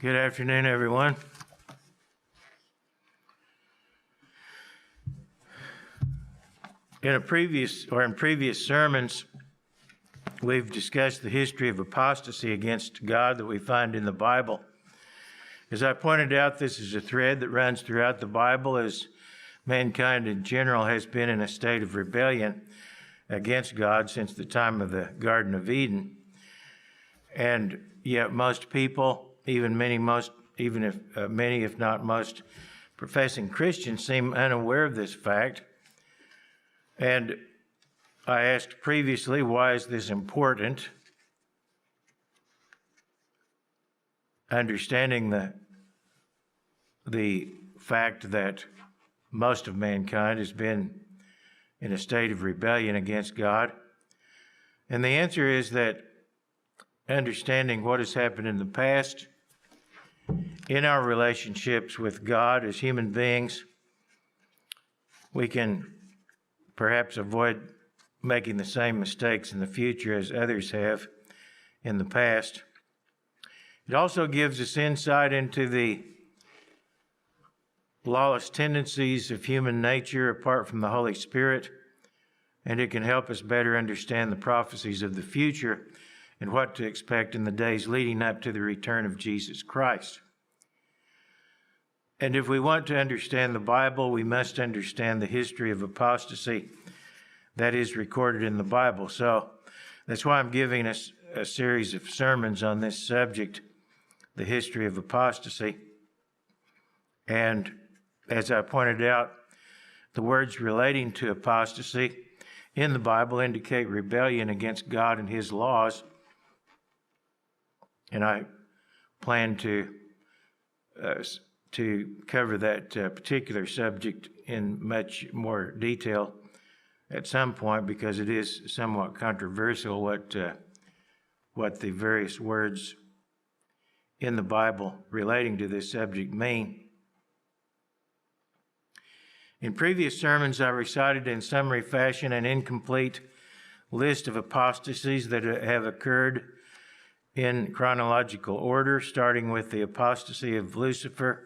Good afternoon, everyone. In previous sermons, we've discussed the history of apostasy against God that we find in the Bible. As I pointed out, this is a thread that runs throughout the Bible, as mankind in general has been in a state of rebellion against God since the time of the Garden of Eden. And yet most people, many, if not most, professing Christians seem unaware of this fact. And I asked previously, why is this important? Understanding the fact that most of mankind has been in a state of rebellion against God. And the answer is that understanding what has happened in the past in our relationships with God as human beings, we can perhaps avoid making the same mistakes in the future as others have in the past. It also gives us insight into the lawless tendencies of human nature apart from the Holy Spirit, and it can help us better understand the prophecies of the future and what to expect in the days leading up to the return of Jesus Christ. And if we want to understand the Bible, we must understand the history of apostasy that is recorded in the Bible. So that's why I'm giving us a series of sermons on this subject, the history of apostasy. And as I pointed out, the words relating to apostasy in the Bible indicate rebellion against God and His laws. And I plan to cover that particular subject in much more detail at some point, because it is somewhat controversial what the various words in the Bible relating to this subject mean. In previous sermons, I recited in summary fashion an incomplete list of apostasies that have occurred in chronological order, starting with the apostasy of Lucifer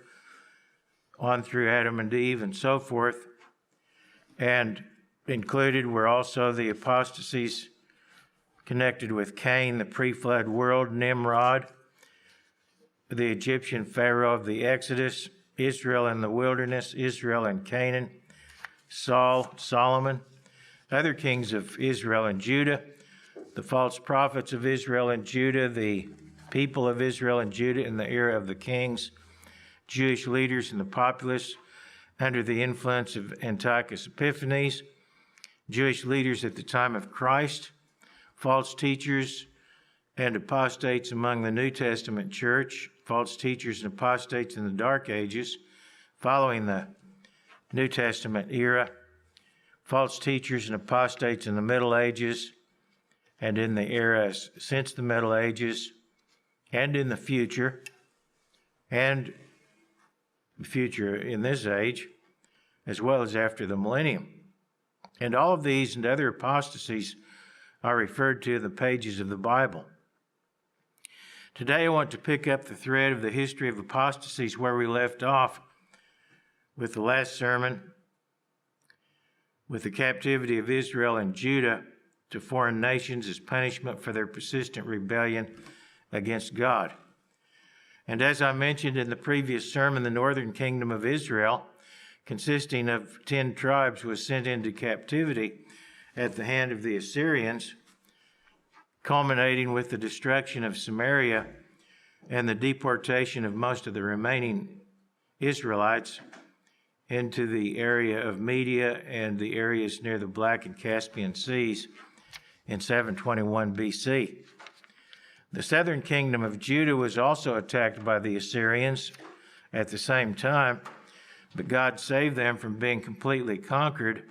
on through Adam and Eve and so forth. And included were also the apostasies connected with Cain, the pre-flood world, Nimrod, the Egyptian Pharaoh of the Exodus, Israel in the wilderness, Israel and Canaan, Saul, Solomon, other kings of Israel and Judah, the false prophets of Israel and Judah, the people of Israel and Judah in the era of the kings, Jewish leaders and the populace under the influence of Antiochus Epiphanes, Jewish leaders at the time of Christ, false teachers and apostates among the New Testament church, false teachers and apostates in the Dark Ages following the New Testament era, false teachers and apostates in the Middle Ages and in the eras since the Middle Ages, and in the future, and the future in this age, as well as after the millennium. And all of these and other apostasies are referred to in the pages of the Bible. Today I want to pick up the thread of the history of apostasies where we left off with the last sermon, with the captivity of Israel and Judah to foreign nations as punishment for their persistent rebellion against God. And as I mentioned in the previous sermon, the northern kingdom of Israel, consisting of 10 tribes, was sent into captivity at the hand of the Assyrians, culminating with the destruction of Samaria and the deportation of most of the remaining Israelites into the area of Media and the areas near the Black and Caspian Seas in 721 BC. The southern kingdom of Judah was also attacked by the Assyrians at the same time, but God saved them from being completely conquered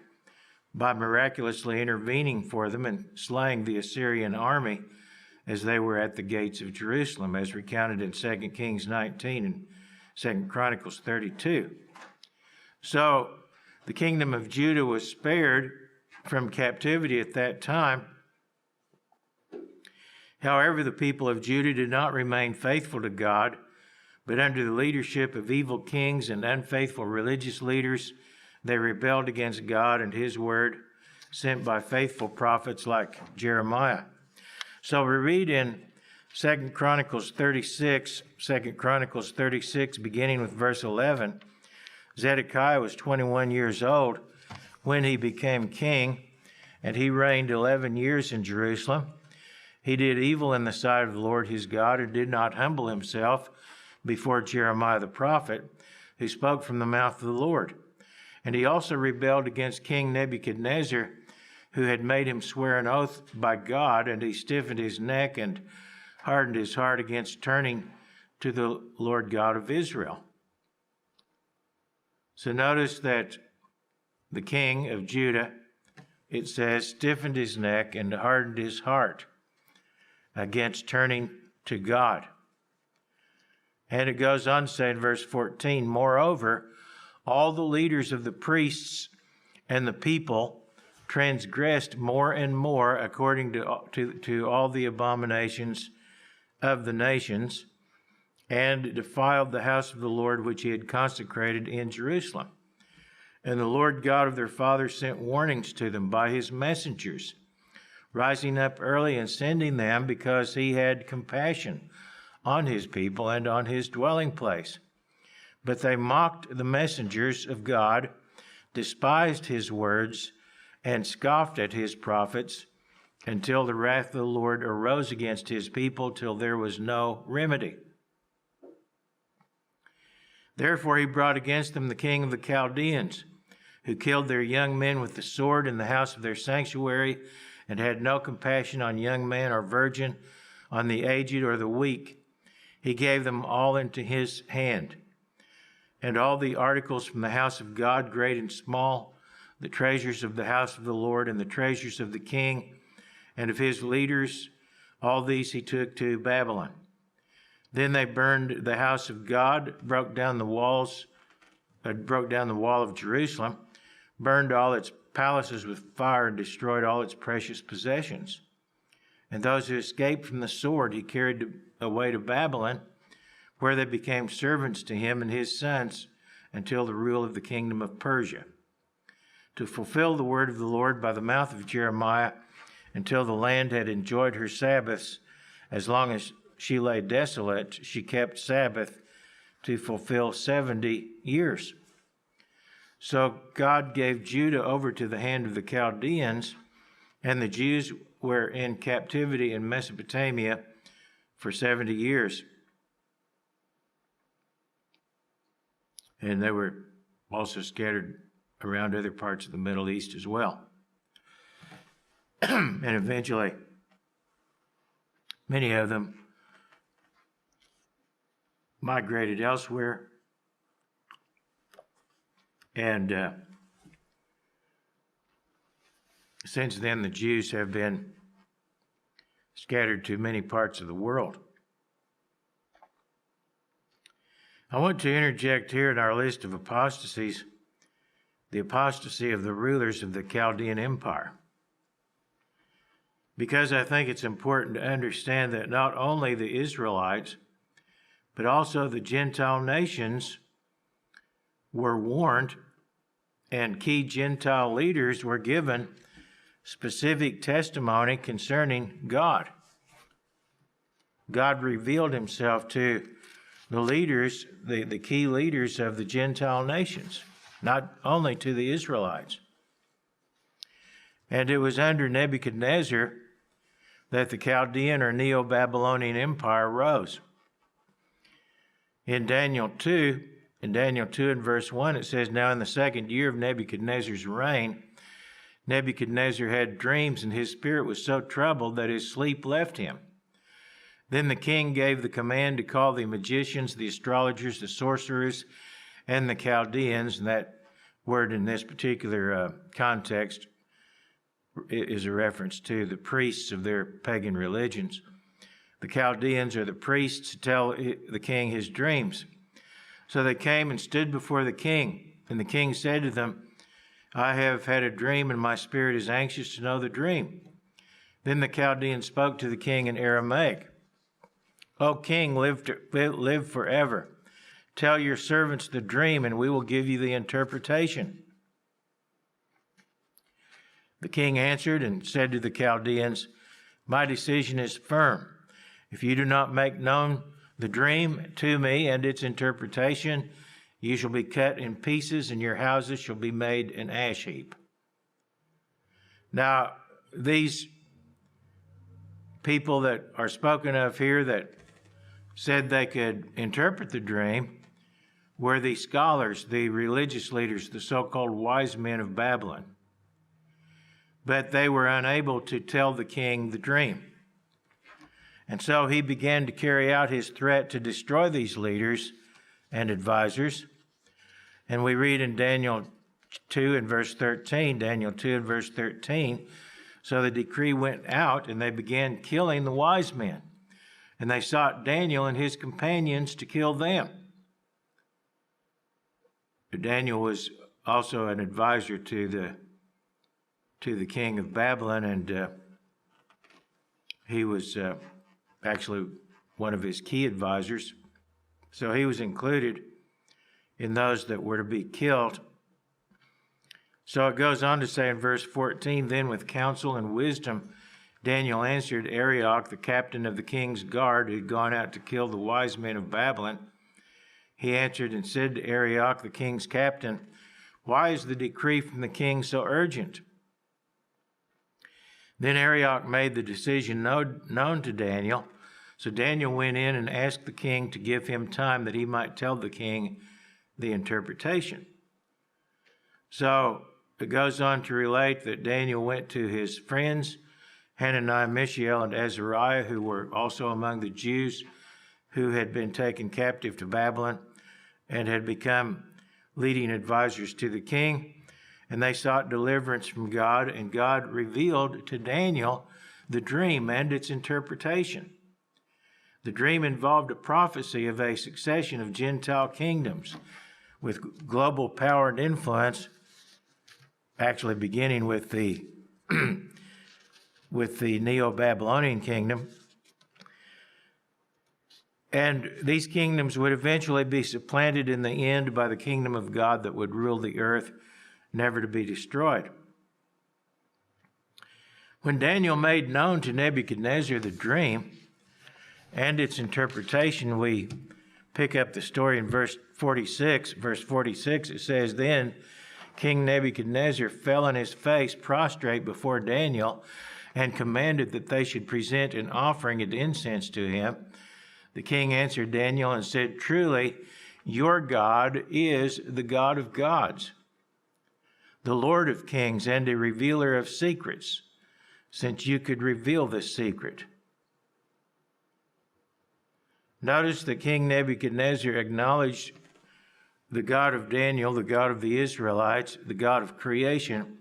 by miraculously intervening for them and slaying the Assyrian army as they were at the gates of Jerusalem, as recounted in 2 Kings 19 and 2 Chronicles 32. So the kingdom of Judah was spared from captivity at that time. However, the people of Judah did not remain faithful to God, But under the leadership of evil kings and unfaithful religious leaders, they rebelled against God and his word, sent by faithful prophets like Jeremiah. So we read in 2 Chronicles 36, beginning with verse 11, Zedekiah was 21 years old when he became king, and he reigned 11 years in Jerusalem. He did evil in the sight of the Lord his God, and did not humble himself before Jeremiah the prophet, who spoke from the mouth of the Lord. And he also rebelled against King Nebuchadnezzar, who had made him swear an oath by God, and he stiffened his neck and hardened his heart against turning to the Lord God of Israel. So notice that the king of Judah, it says, stiffened his neck and hardened his heart against turning to God. And it goes on to say in verse 14, moreover, all the leaders of the priests and the people transgressed more and more according to all the abominations of the nations, and defiled the house of the Lord which he had consecrated in Jerusalem. And the Lord God of their fathers sent warnings to them by his messengers, rising up early and sending them, because he had compassion on his people and on his dwelling place. But they mocked the messengers of God, despised his words, and scoffed at his prophets, until the wrath of the Lord arose against his people, till there was no remedy. Therefore he brought against them the king of the Chaldeans, who killed their young men with the sword in the house of their sanctuary, and had no compassion on young man or virgin, on the aged or the weak. He gave them all into his hand. And all the articles from the house of God, great and small, the treasures of the house of the Lord, and the treasures of the king and of his leaders, all these he took to Babylon. Then they burned the house of God, broke down the wall of Jerusalem, burned all its palaces with fire, and destroyed all its precious possessions. And those who escaped from the sword he carried away to Babylon, where they became servants to him and his sons until the rule of the kingdom of Persia, to fulfill the word of the Lord by the mouth of Jeremiah, until the land had enjoyed her Sabbaths. As long as she lay desolate, she kept Sabbath to fulfill 70 years. So God gave Judah over to the hand of the Chaldeans, and the Jews were in captivity in Mesopotamia for 70 years. And they were also scattered around other parts of the Middle East as well. And eventually, many of them migrated elsewhere. And since then, the Jews have been scattered to many parts of the world. I want to interject here in our list of apostasies, the apostasy of the rulers of the Chaldean Empire, because I think it's important to understand that not only the Israelites, but also the Gentile nations were warned, and key Gentile leaders were given specific testimony concerning God. God revealed himself to the leaders, the key leaders of the Gentile nations, not only to the Israelites. And it was under Nebuchadnezzar that the Chaldean or Neo-Babylonian Empire rose. In Daniel 2 in verse 1, it says, now in the second year of Nebuchadnezzar's reign, Nebuchadnezzar had dreams, and his spirit was so troubled that his sleep left him. Then the king gave the command to call the magicians, the astrologers, the sorcerers, and the Chaldeans. And that word in this particular context is a reference to the priests of their pagan religions. The Chaldeans are the priests to tell the king his dreams. So they came and stood before the king. And the king said to them, I have had a dream, and my spirit is anxious to know the dream. Then the Chaldeans spoke to the king in Aramaic. O king, live forever. Tell your servants the dream, and we will give you the interpretation." The king answered and said to the Chaldeans, "My decision is firm. If you do not make known the dream to me and its interpretation, you shall be cut in pieces, and your houses shall be made an ash heap." Now, these people that are spoken of here that said they could interpret the dream were the scholars, the religious leaders, the so-called wise men of Babylon. But they were unable to tell the king the dream. And so he began to carry out his threat to destroy these leaders and advisors. And we read in Daniel 2 and verse 13, "So the decree went out, and they began killing the wise men. And they sought Daniel and his companions to kill them." Daniel was also an advisor to the king of Babylon, and he was actually one of his key advisors. So he was included in those that were to be killed. So it goes on to say in verse 14, "Then with counsel and wisdom Daniel answered Arioch, the captain of the king's guard, who had gone out to kill the wise men of Babylon. He answered and said to Arioch, the king's captain, 'Why is the decree from the king so urgent?' Then Arioch made the decision known to Daniel. So Daniel went in and asked the king to give him time that he might tell the king the interpretation." So it goes on to relate that Daniel went to his friends, Hananiah, Mishael, and Azariah, who were also among the Jews who had been taken captive to Babylon and had become leading advisors to the king. And they sought deliverance from God, and God revealed to Daniel the dream and its interpretation. The dream involved a prophecy of a succession of Gentile kingdoms with global power and influence, actually beginning with the Neo-Babylonian kingdom. And these kingdoms would eventually be supplanted in the end by the kingdom of God that would rule the earth, never to be destroyed. When Daniel made known to Nebuchadnezzar the dream and its interpretation, we pick up the story in verse 46. Verse 46, it says, "Then King Nebuchadnezzar fell on his face prostrate before Daniel and commanded that they should present an offering of incense to him. The king answered Daniel and said, 'Truly, your God is the God of gods, the Lord of kings, and a revealer of secrets, since you could reveal this secret.'" Notice that King Nebuchadnezzar acknowledged the God of Daniel, the God of the Israelites, the God of creation,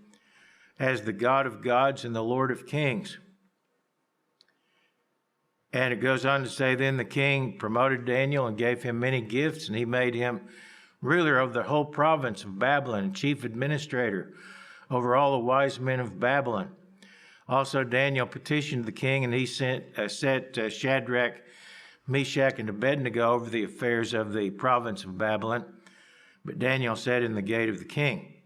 as the God of gods and the Lord of kings. And it goes on to say, "Then the king promoted Daniel and gave him many gifts, and he made him ruler of the whole province of Babylon and chief administrator over all the wise men of Babylon. Also Daniel petitioned the king, and he set Shadrach, Meshach, and Abednego over the affairs of the province of Babylon. But Daniel sat in the gate of the king."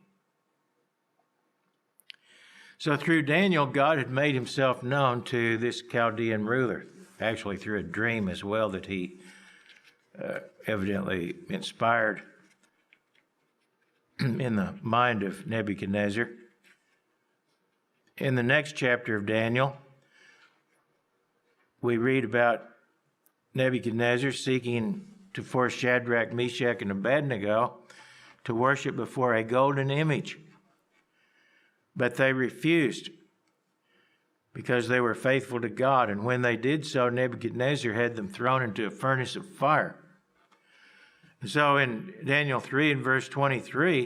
So through Daniel, God had made himself known to this Chaldean ruler, actually through a dream as well that he evidently inspired in the mind of Nebuchadnezzar. In the next chapter of Daniel, we read about Nebuchadnezzar seeking to force Shadrach, Meshach, and Abednego to worship before a golden image. But they refused because they were faithful to God. And when they did so, Nebuchadnezzar had them thrown into a furnace of fire. And so in Daniel 3 and verse 23,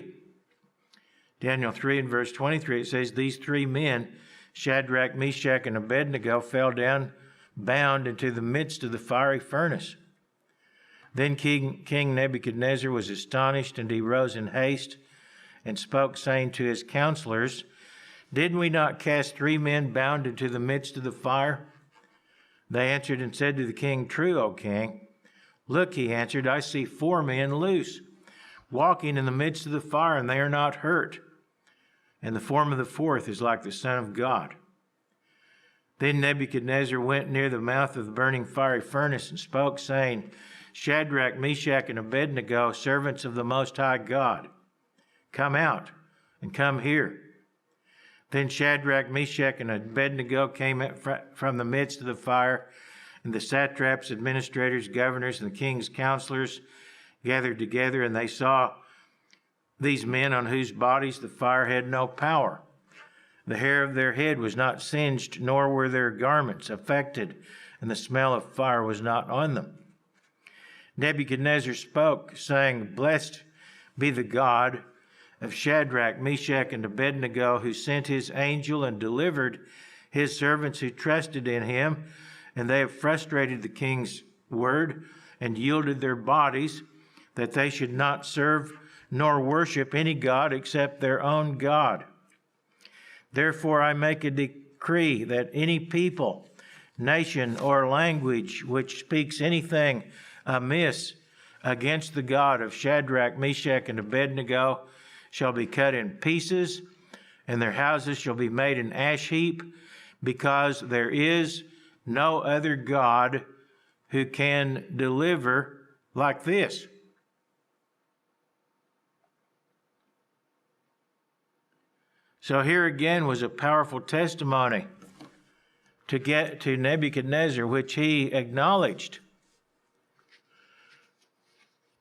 it says, "These three men, Shadrach, Meshach, and Abednego, fell down bound into the midst of the fiery furnace. Then King Nebuchadnezzar was astonished, and he rose in haste and spoke, saying to his counselors, 'Did we not cast three men bound into the midst of the fire?' They answered and said to the king, 'True, O king. Look, he answered, I see 4 men loose, walking in the midst of the fire, and they are not hurt. And the form of the fourth is like the Son of God. Then Nebuchadnezzar went near the mouth of the burning fiery furnace and spoke, saying, Shadrach, Meshach, and Abednego, servants of the Most High God, come out and come here. Then Shadrach, Meshach, and Abednego came out from the midst of the fire, and the satraps, administrators, governors, and the king's counselors gathered together, and they saw these men on whose bodies the fire had no power. The hair of their head was not singed, nor were their garments affected, and the smell of fire was not on them. Nebuchadnezzar spoke, saying, Blessed be the God of Shadrach, Meshach, and Abednego, who sent his angel and delivered his servants who trusted in him, and they have frustrated the king's word and yielded their bodies, that they should not serve nor worship any god except their own God. Therefore I make a decree that any people, nation, or language which speaks anything amiss against the God of Shadrach, Meshach, and Abednego shall be cut in pieces, and their houses shall be made an ash heap, because there is no other God who can deliver like this. So here again was a powerful testimony to get to Nebuchadnezzar, which he acknowledged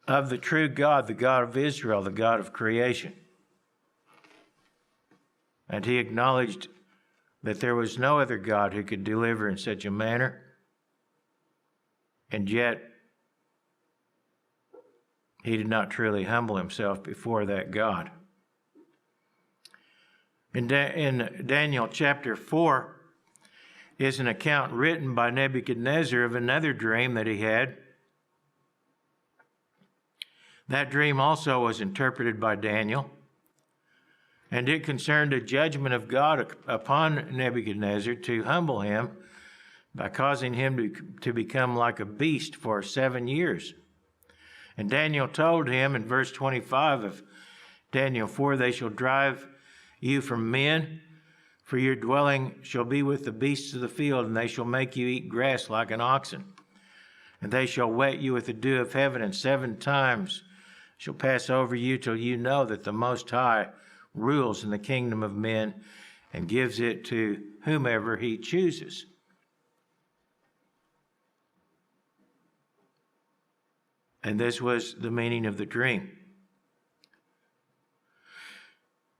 of the true God, the God of Israel, the God of creation. And he acknowledged that there was no other God who could deliver in such a manner. And yet, he did not truly humble himself before that God. In Daniel chapter 4 is an account written by Nebuchadnezzar of another dream that he had. That dream also was interpreted by Daniel, and it concerned a judgment of God upon Nebuchadnezzar to humble him by causing him to become like a beast for 7 years. And Daniel told him in verse 25 of Daniel 4, they shall drive you from men, for your dwelling shall be with the beasts of the field, and they shall make you eat grass like an oxen. And they shall wet you with the dew of heaven, and 7 times shall pass over you till you know that the Most High rules in the kingdom of men and gives it to whomever he chooses. And this was the meaning of the dream.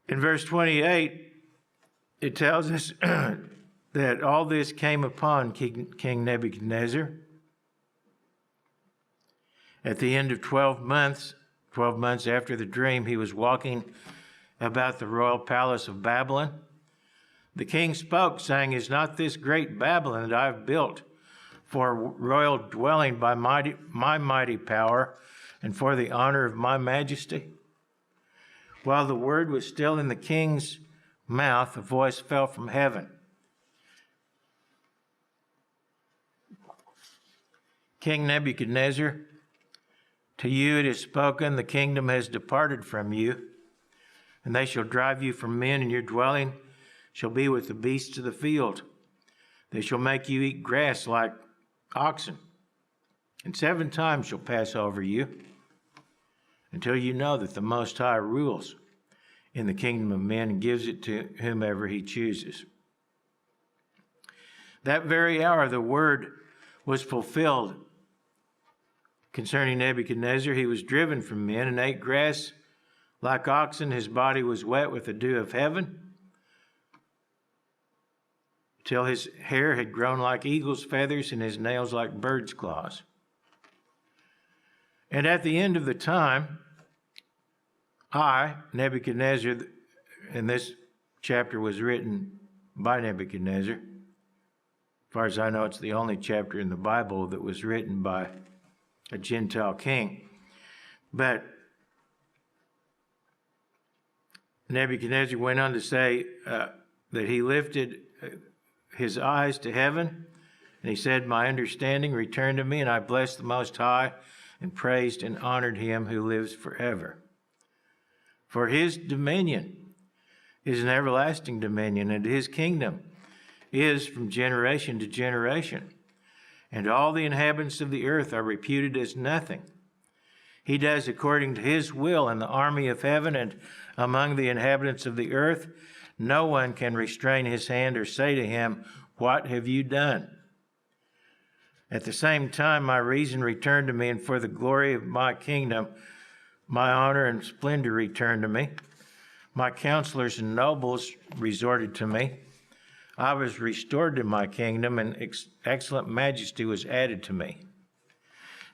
In verse 28, it tells us that all this came upon King Nebuchadnezzar. At the end of 12 months after the dream, he was walking about the royal palace of Babylon. The king spoke, saying, Is not this great Babylon that I have built for a royal dwelling by my mighty power and for the honor of my majesty? While the word was still in the king's mouth, a voice fell from heaven. King Nebuchadnezzar, to you it is spoken, the kingdom has departed from you, and they shall drive you from men, and your dwelling shall be with the beasts of the field. They shall make you eat grass like oxen, and 7 times shall pass over you, until you know that the Most High rules in the kingdom of men and gives it to whomever he chooses. That very hour the word was fulfilled concerning Nebuchadnezzar. He was driven from men and ate grass like oxen. His body was wet with the dew of heaven, till his hair had grown like eagle's feathers and his nails like bird's claws. And at the end of the time, I, Nebuchadnezzar, and this chapter was written by Nebuchadnezzar. As far as I know, it's the only chapter in the Bible that was written by a Gentile king. But Nebuchadnezzar went on to say that he lifted his eyes to heaven, and he said, My understanding returned to me, and I blessed the Most High, and praised and honored him who lives forever. For his dominion is an everlasting dominion, and his kingdom is from generation to generation. And all the inhabitants of the earth are reputed as nothing. He does according to his will in the army of heaven and among the inhabitants of the earth. No one can restrain his hand or say to him, "What have you done?" At the same time, my reason returned to me, and for the glory of my kingdom, my honor and splendor returned to me. My counselors and nobles resorted to me. I was restored to my kingdom, and excellent majesty was added to me.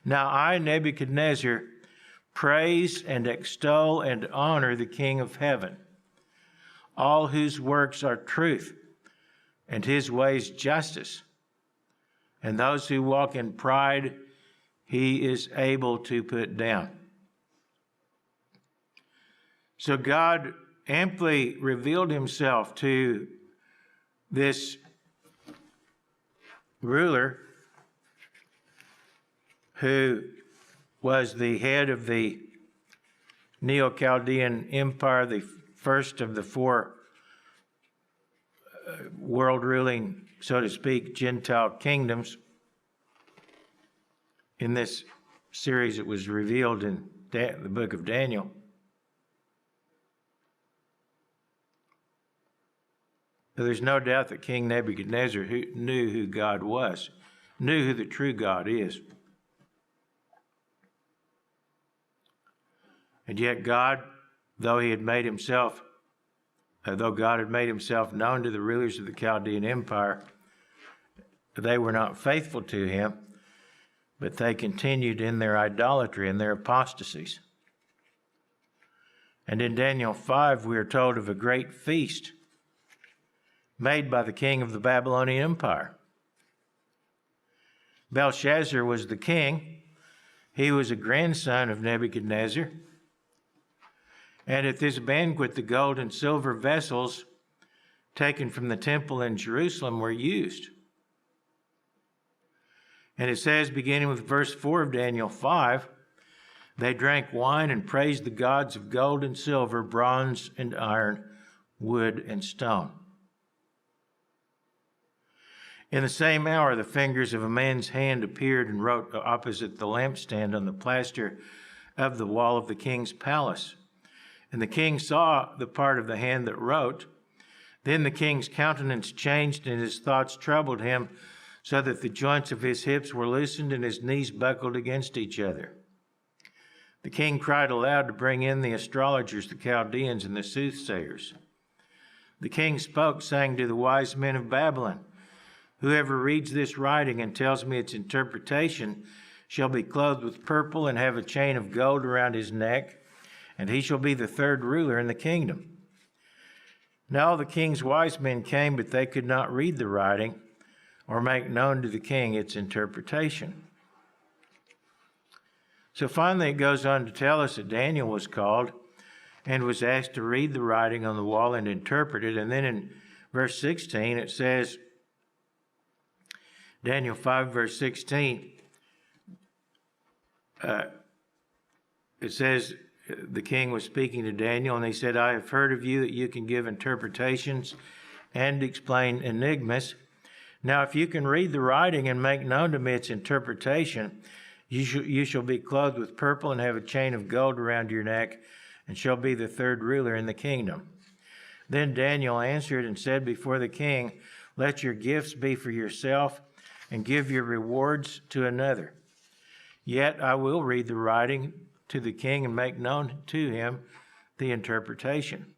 Now I, Nebuchadnezzar, praise and extol and honor the King of heaven, all whose works are truth, and his ways justice. And those who walk in pride, he is able to put down. So God amply revealed himself to this ruler who was the head of the Neo-Chaldean Empire, the first of the four world-ruling, so to speak, Gentile kingdoms. In this series, it was revealed in the book of Daniel. There's no doubt that King Nebuchadnezzar knew who God was, knew who the true God is. And yet God, though God had made himself known to the rulers of the Chaldean Empire, they were not faithful to him, but they continued in their idolatry and their apostasies. And in Daniel 5, we are told of a great feast made by the king of the Babylonian Empire. Belshazzar was the king. He was a grandson of Nebuchadnezzar. And at this banquet, the gold and silver vessels taken from the temple in Jerusalem were used. And it says, beginning with verse 4 of Daniel 5, they drank wine and praised the gods of gold and silver, bronze and iron, wood and stone. In the same hour, the fingers of a man's hand appeared and wrote opposite the lampstand on the plaster of the wall of the king's palace. And the king saw the part of the hand that wrote. Then the king's countenance changed, and his thoughts troubled him, so that the joints of his hips were loosened and his knees buckled against each other. The king cried aloud to bring in the astrologers, the Chaldeans, and the soothsayers. The king spoke, saying to the wise men of Babylon, "Whoever reads this writing and tells me its interpretation shall be clothed with purple and have a chain of gold around his neck, and he shall be the third ruler in the kingdom." Now the king's wise men came, but they could not read the writing or make known to the king its interpretation. So finally it goes on to tell us that Daniel was called and was asked to read the writing on the wall and interpret it. And then in verse 16 it says, Daniel 5 verse 16, it says, the king was speaking to Daniel, and he said, "I have heard of you that you can give interpretations and explain enigmas. Now, if you can read the writing and make known to me its interpretation, you shall be clothed with purple and have a chain of gold around your neck, and shall be the third ruler in the kingdom." Then Daniel answered and said before the king, "Let your gifts be for yourself, and give your rewards to another. Yet I will read the writing to the king and make known to him the interpretation.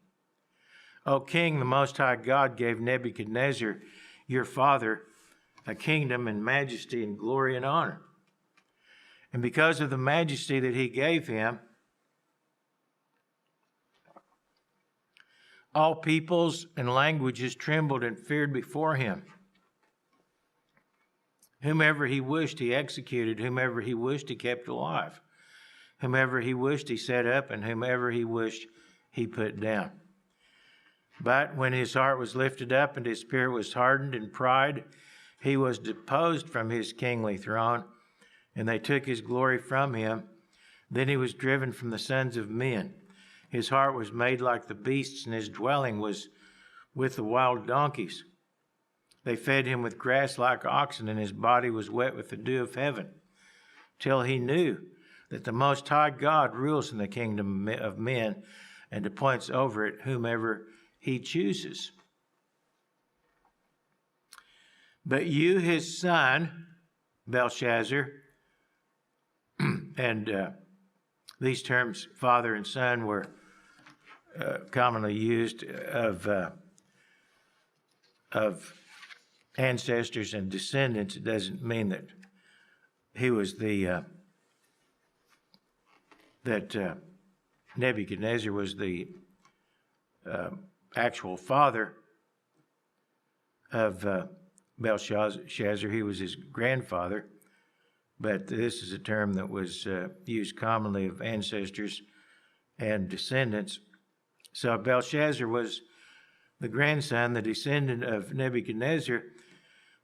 O king, the Most High God gave Nebuchadnezzar, your father, a kingdom and majesty and glory and honor. And because of the majesty that he gave him, all peoples and languages trembled and feared before him. Whomever he wished, he executed. Whomever he wished, he kept alive. Whomever he wished, he set up, and whomever he wished, he put down. But when his heart was lifted up and his spirit was hardened in pride, he was deposed from his kingly throne and they took his glory from him. Then he was driven from the sons of men. His heart was made like the beasts, and his dwelling was with the wild donkeys. They fed him with grass like oxen, and his body was wet with the dew of heaven, till he knew that the Most High God rules in the kingdom of men and appoints over it whomever he chooses. But you, his son, Belshazzar, and these terms, father and son, were commonly used of ancestors and descendants. It doesn't mean that he was that Nebuchadnezzar was the actual father of Belshazzar. He was his grandfather, but this is a term that was used commonly of ancestors and descendants. So Belshazzar was the grandson, the descendant of Nebuchadnezzar,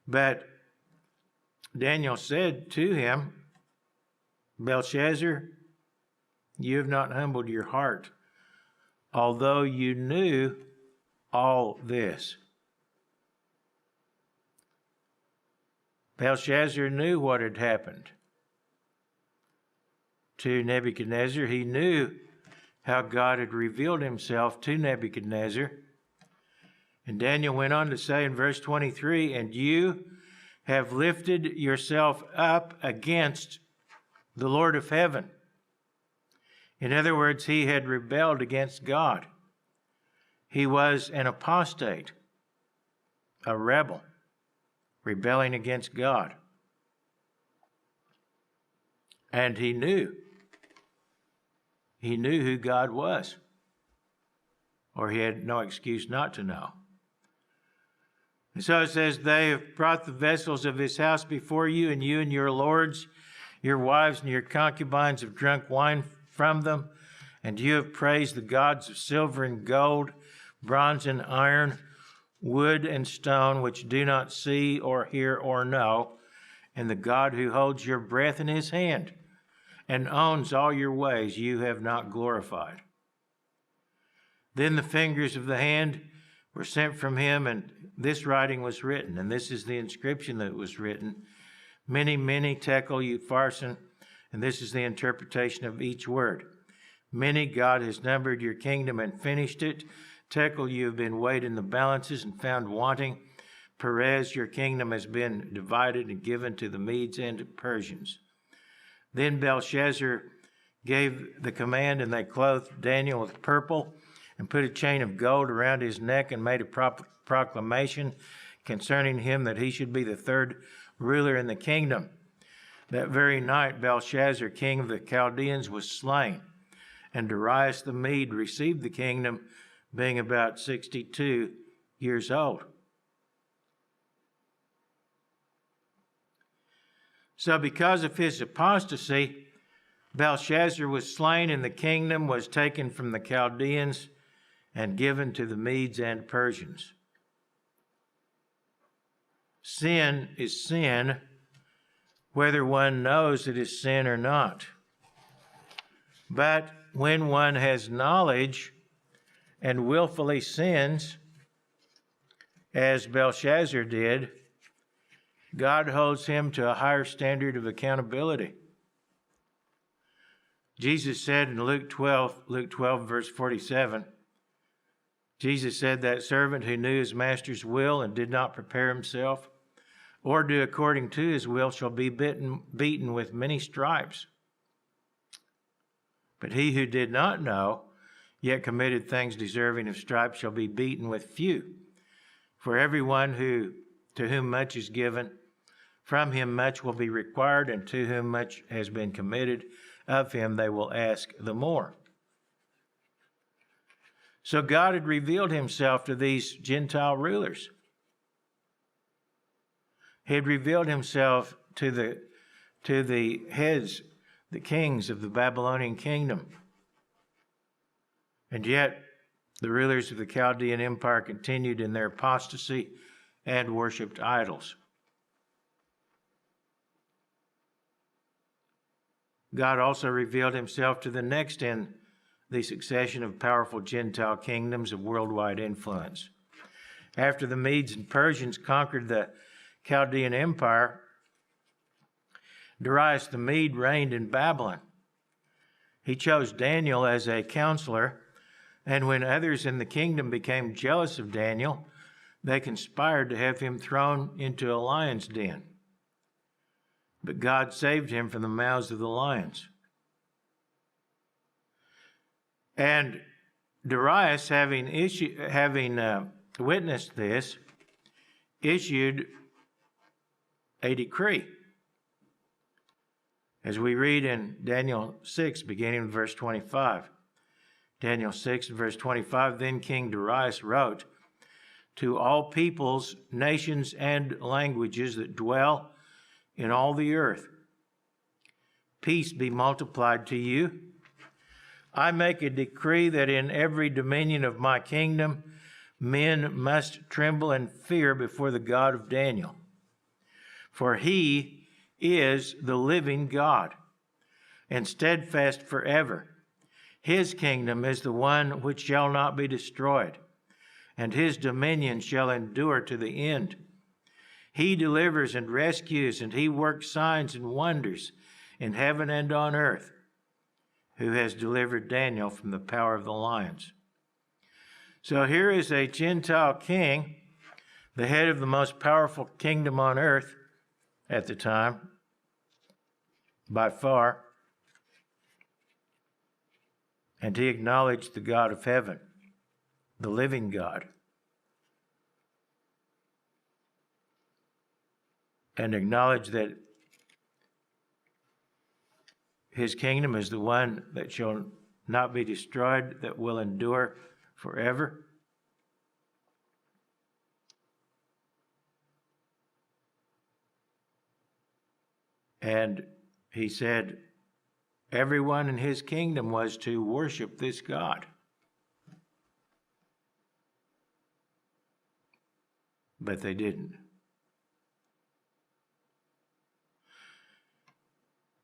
but Daniel said to him, Belshazzar, you have not humbled your heart, although you knew all this. Belshazzar knew what had happened to Nebuchadnezzar. He knew how God had revealed himself to Nebuchadnezzar. And Daniel went on to say in verse 23, and you have lifted yourself up against the Lord of heaven. In other words, he had rebelled against God. He was an apostate, a rebel, rebelling against God. And he knew who God was, or he had no excuse not to know. And so it says, they have brought the vessels of his house before you and your lords, your wives and your concubines have drunk wine from them, and you have praised the gods of silver and gold, bronze and iron, wood and stone, which do not see or hear or know, and the God who holds your breath in his hand and owns all your ways you have not glorified. Then the fingers of the hand were sent from him, and this writing was written, and this is the inscription that was written, Mene, Mene, Tekel, Upharsin, and this is the interpretation of each word. Mene, God has numbered your kingdom and finished it. Tekel, you have been weighed in the balances and found wanting. Perez, your kingdom has been divided and given to the Medes and to Persians. Then Belshazzar gave the command, and they clothed Daniel with purple and put a chain of gold around his neck and made a proclamation concerning him that he should be the third ruler in the kingdom. That very night Belshazzar, king of the Chaldeans, was slain, and Darius the Mede received the kingdom, being about 62 years old. So because of his apostasy, Belshazzar was slain, and the kingdom was taken from the Chaldeans and given to the Medes and Persians. Sin is sin, whether one knows it is sin or not. But when one has knowledge and willfully sins, as Belshazzar did, God holds him to a higher standard of accountability. Jesus said in Luke 12 verse 47, Jesus said, that servant who knew his master's will and did not prepare himself or do according to his will shall be beaten with many stripes. But he who did not know, yet committed things deserving of stripes, shall be beaten with few. For everyone to whom much is given, from him much will be required, and to whom much has been committed, of him they will ask the more. So God had revealed himself to these Gentile rulers. He had revealed himself to the heads, the kings of the Babylonian kingdom. And yet, the rulers of the Chaldean Empire continued in their apostasy and worshipped idols. God also revealed himself to the next in the succession of powerful Gentile kingdoms of worldwide influence. After the Medes and Persians conquered the Chaldean Empire, Darius the Mede reigned in Babylon. He chose Daniel as a counselor, and when others in the kingdom became jealous of Daniel, they conspired to have him thrown into a lion's den. But God saved him from the mouths of the lions. And Darius, having witnessed this, issued a decree. As we read in Daniel 6, beginning with verse 25. Daniel 6, verse 25, then King Darius wrote, to all peoples, nations, and languages that dwell in all the earth, peace be multiplied to you. I make a decree that in every dominion of my kingdom, men must tremble and fear before the God of Daniel. For he is the living God, and steadfast forever. His kingdom is the one which shall not be destroyed, and his dominion shall endure to the end. He delivers and rescues, and he works signs and wonders in heaven and on earth, who has delivered Daniel from the power of the lions. So here is a Gentile king, the head of the most powerful kingdom on earth at the time, by far, and he acknowledged the God of heaven, the living God, and acknowledged that his kingdom is the one that shall not be destroyed, that will endure forever. And he said everyone in his kingdom was to worship this God. But they didn't.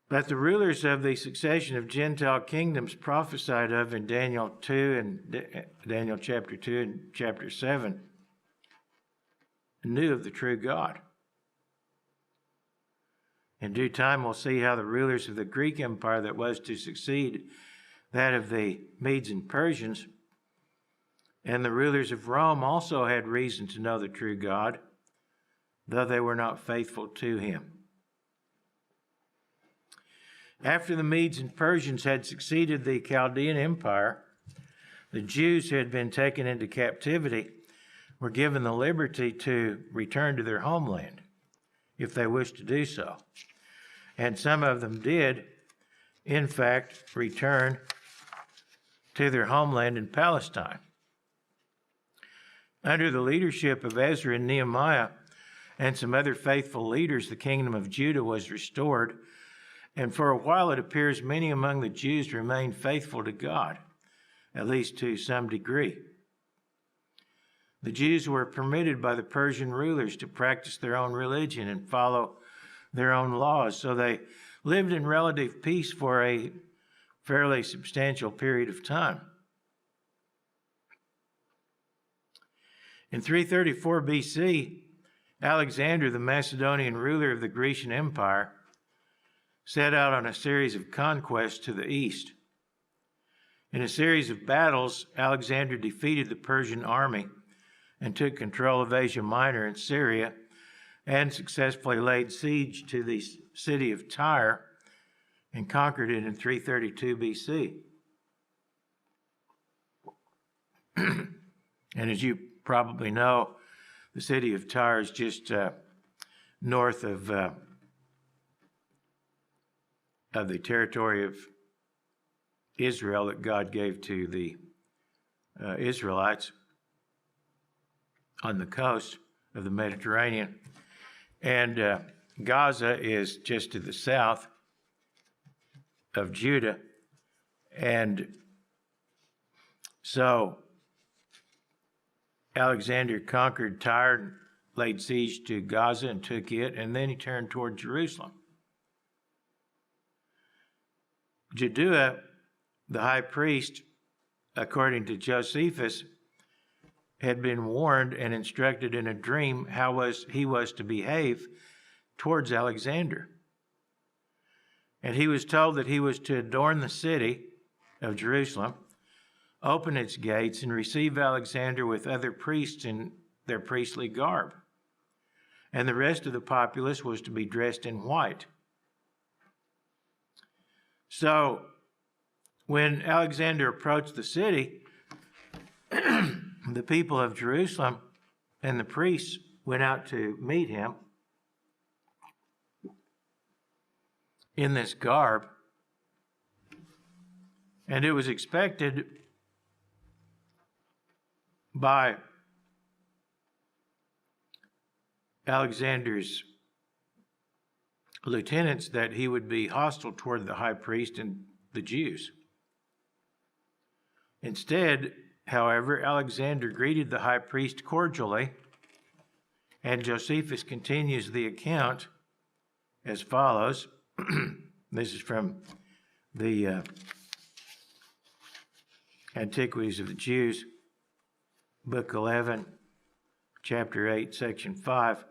But the rulers of the succession of Gentile kingdoms prophesied of in Daniel 2 and Daniel chapter 2 and chapter 7 knew of the true God. In due time, we'll see how the rulers of the Greek Empire that was to succeed that of the Medes and Persians, and the rulers of Rome also had reason to know the true God, though they were not faithful to him. After the Medes and Persians had succeeded the Chaldean Empire, the Jews who had been taken into captivity were given the liberty to return to their homeland, if they wished to do so. And some of them did, in fact, return to their homeland in Palestine. Under the leadership of Ezra and Nehemiah and some other faithful leaders, the kingdom of Judah was restored. And for a while, it appears many among the Jews remained faithful to God, at least to some degree. The Jews were permitted by the Persian rulers to practice their own religion and follow their own laws, so they lived in relative peace for a fairly substantial period of time. In 334 BC, Alexander, the Macedonian ruler of the Grecian Empire, set out on a series of conquests to the east. In a series of battles, Alexander defeated the Persian army and took control of Asia Minor and Syria, and successfully laid siege to the city of Tyre and conquered it in 332 BC. And as you probably know, the city of Tyre is just north of the territory of Israel that God gave to the Israelites on the coast of the Mediterranean. And Gaza is just to the south of Judah. And so Alexander conquered Tyre, laid siege to Gaza and took it, and then he turned toward Jerusalem. Jaddua, the high priest, according to Josephus, had been warned and instructed in a dream how he was to behave towards Alexander. And he was told that he was to adorn the city of Jerusalem, open its gates, and receive Alexander with other priests in their priestly garb. And the rest of the populace was to be dressed in white. So, when Alexander approached the city, the people of Jerusalem and the priests went out to meet him in this garb. And it was expected by Alexander's lieutenants that he would be hostile toward the high priest and the Jews. Instead, however, Alexander greeted the high priest cordially, and Josephus continues the account as follows. This is from the Antiquities of the Jews, Book 11, Chapter 8, Section 5.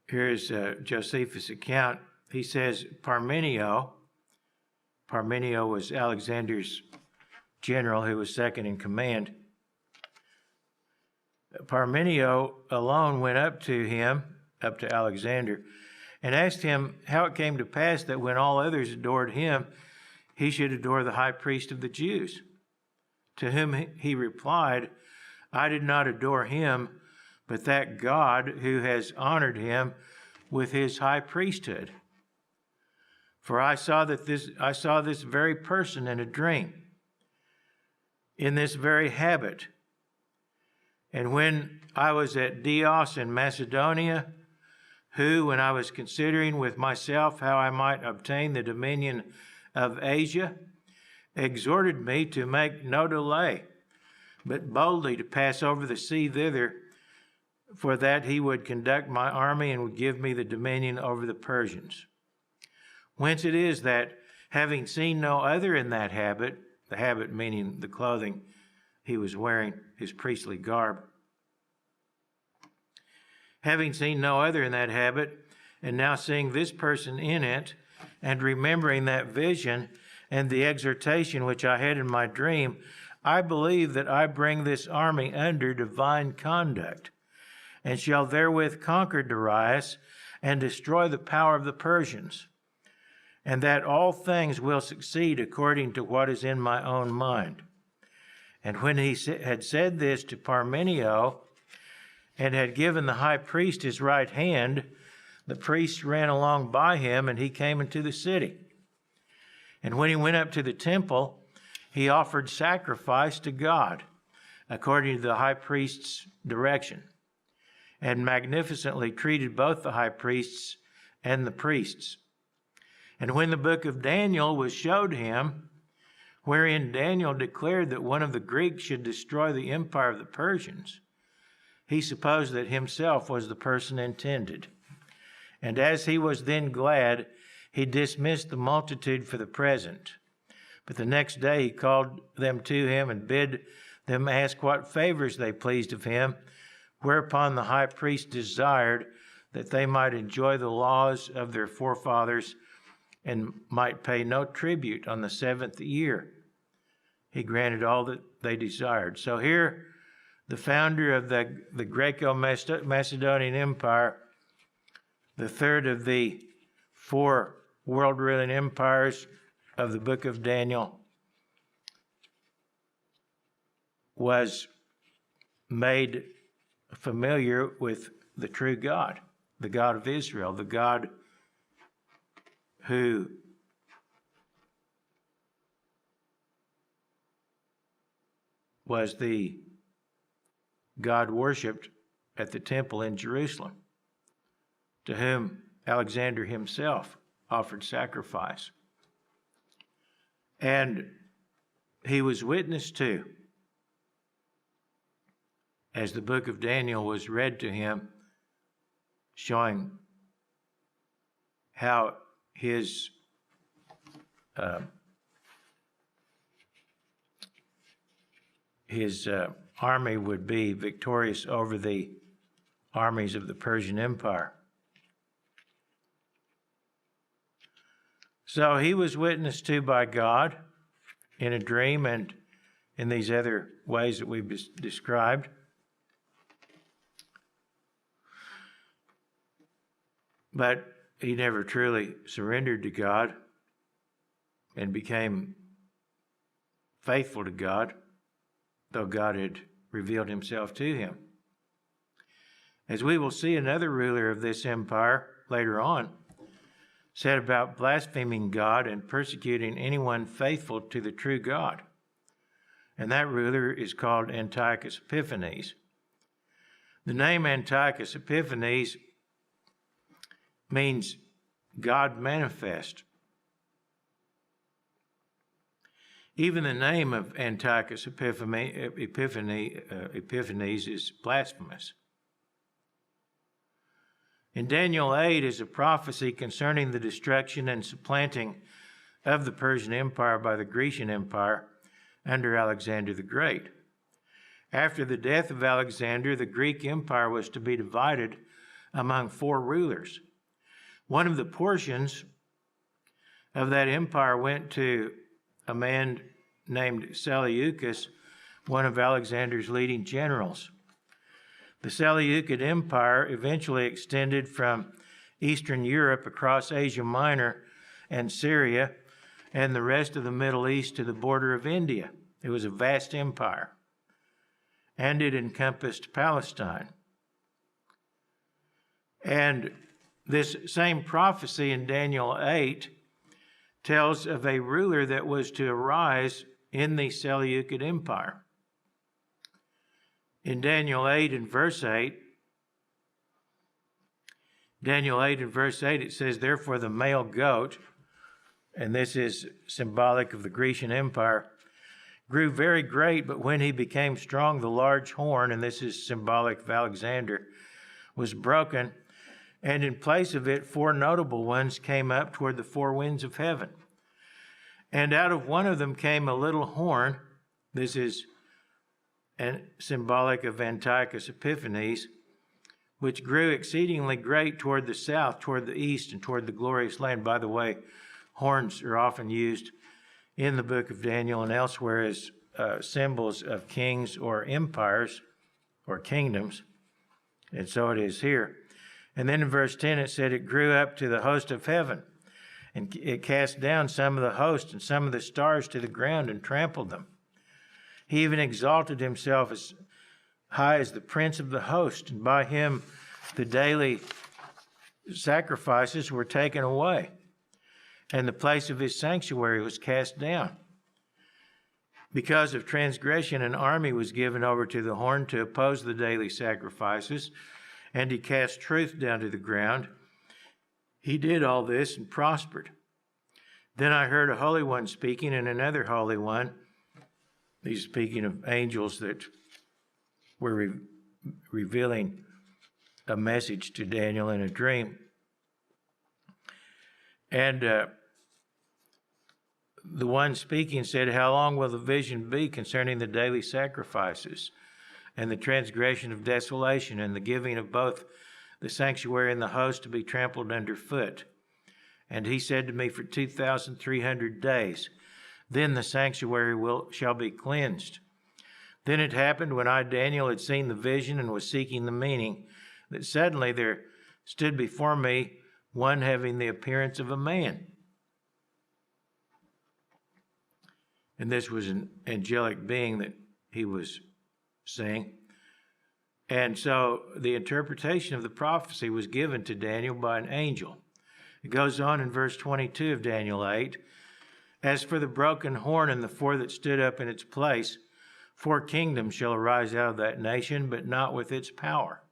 Here's Josephus' account. He says, Parmenio was Alexander's general who was second in command. Parmenio alone went up to Alexander, and asked him how it came to pass that when all others adored him, he should adore the high priest of the Jews. To whom he replied, I did not adore him, but that God who has honored him with his high priesthood. For I saw this very person in a dream, in this very habit. And when I was at Dios in Macedonia, who, when I was considering with myself how I might obtain the dominion of Asia, exhorted me to make no delay, but boldly to pass over the sea thither, for that he would conduct my army and would give me the dominion over the Persians. Whence it is that, having seen no other in that habit, the habit meaning the clothing he was wearing, his priestly garb, having seen no other in that habit, and now seeing this person in it, and remembering that vision and the exhortation which I had in my dream, I believe that I bring this army under divine conduct, and shall therewith conquer Darius and destroy the power of the Persians, and that all things will succeed according to what is in my own mind. And when he had said this to Parmenio, and had given the high priest his right hand, the priests ran along by him, and he came into the city. And when he went up to the temple, he offered sacrifice to God, according to the high priest's direction, and magnificently treated both the high priests and the priests. And when the book of Daniel was showed him, wherein Daniel declared that one of the Greeks should destroy the empire of the Persians, he supposed that himself was the person intended. And as he was then glad, he dismissed the multitude for the present. But the next day he called them to him and bid them ask what favors they pleased of him, whereupon the high priest desired that they might enjoy the laws of their forefathers and might pay no tribute on the 7th year. He granted all that they desired. So here, the founder of the Greco-Macedonian Empire, the third of the 4 world-ruling empires of the book of Daniel, was made familiar with the true God, the God of Israel, the God who was the God worshipped at the temple in Jerusalem, to whom Alexander himself offered sacrifice. And he was witnessed to, as the book of Daniel was read to him, showing how his army would be victorious over the armies of the Persian Empire. So he was witnessed to by God in a dream and in these other ways that we've described. But he never truly surrendered to God and became faithful to God, though God had revealed himself to him. As we will see, another ruler of this empire later on said about blaspheming God and persecuting anyone faithful to the true God. And that ruler is called Antiochus Epiphanes. The name Antiochus Epiphanes means God manifest. Even the name of Antiochus Epiphanes is blasphemous. In Daniel 8 is a prophecy concerning the destruction and supplanting of the Persian Empire by the Grecian Empire under Alexander the Great. After the death of Alexander, the Greek Empire was to be divided among 4 rulers. One of the portions of that empire went to a man named Seleucus, one of Alexander's leading generals. The Seleucid Empire eventually extended from Eastern Europe across Asia Minor and Syria and the rest of the Middle East to the border of India. It was a vast empire, and it encompassed Palestine. And this same prophecy in Daniel 8 tells of a ruler that was to arise in the Seleucid Empire. In Daniel 8 and verse 8, it says, "Therefore the male goat," and this is symbolic of the Grecian Empire, "grew very great, but when he became strong, the large horn," and this is symbolic of Alexander, "was broken, and in place of it 4 notable ones came up toward the 4 winds of heaven. And out of one of them came a little horn," this is symbolic of Antiochus Epiphanes, "which grew exceedingly great toward the south, toward the east, and toward the glorious land." By the way, horns are often used in the book of Daniel and elsewhere as symbols of kings or empires or kingdoms. And so it is here. And then in verse 10 it said, "It grew up to the host of heaven, and it cast down some of the host and some of the stars to the ground and trampled them. He even exalted himself as high as the prince of the host, and by him the daily sacrifices were taken away, and the place of his sanctuary was cast down. Because of transgression, an army was given over to the horn to oppose the daily sacrifices, and he cast truth down to the ground. He did all this and prospered. Then I heard a holy one speaking, and another holy one." He's speaking of angels that were revealing a message to Daniel in a dream. And the one speaking said, "How long will the vision be concerning the daily sacrifices and the transgression of desolation and the giving of both the sanctuary and the host to be trampled underfoot?" And he said to me, "For 2,300 days. Then the sanctuary shall be cleansed." Then it happened, when I, Daniel, had seen the vision and was seeking the meaning, that suddenly there stood before me one having the appearance of a man. And this was an angelic being that he was seeing. And so the interpretation of the prophecy was given to Daniel by an angel. It goes on in verse 22 of Daniel 8. "As for the broken horn and the 4 that stood up in its place, 4 kingdoms shall arise out of that nation, but not with its power.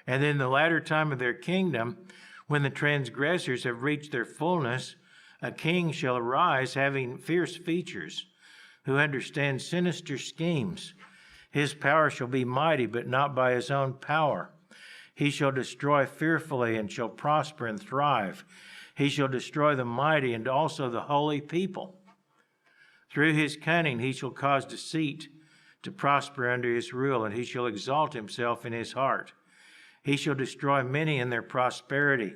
And in the latter time of their kingdom, when the transgressors have reached their fullness, a king shall arise having fierce features, who understands sinister schemes. His power shall be mighty, but not by his own power. He shall destroy fearfully and shall prosper and thrive. He shall destroy the mighty and also the holy people. Through his cunning he shall cause deceit to prosper under his rule, and he shall exalt himself in his heart. He shall destroy many in their prosperity.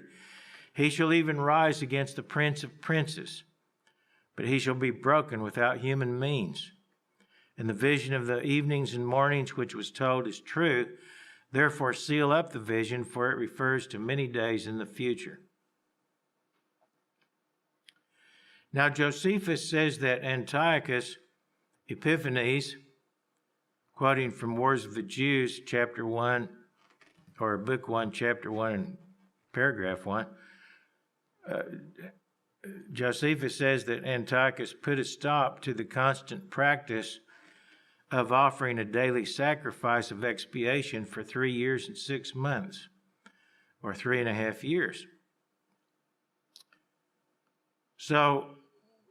He shall even rise against the prince of princes, but he shall be broken without human means. And the vision of the evenings and mornings which was told is true. Therefore seal up the vision, for it refers to many days in the future. Now Josephus says that Antiochus Epiphanes, quoting from Wars of the Jews, chapter 1, or book 1, chapter 1, and paragraph 1, Josephus says that Antiochus put a stop to the constant practice of offering a daily sacrifice of expiation for 3 years and 6 months, or 3.5 years. So,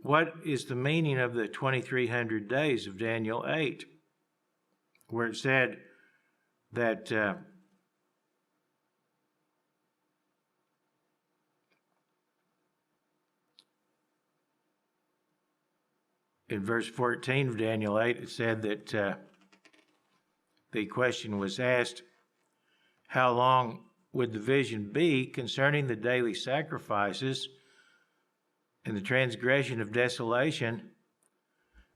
what is the meaning of the 2,300 days of Daniel 8, where it said that in verse 14 of Daniel 8, it said that the question was asked, how long would the vision be concerning the daily sacrifices and the transgression of desolation,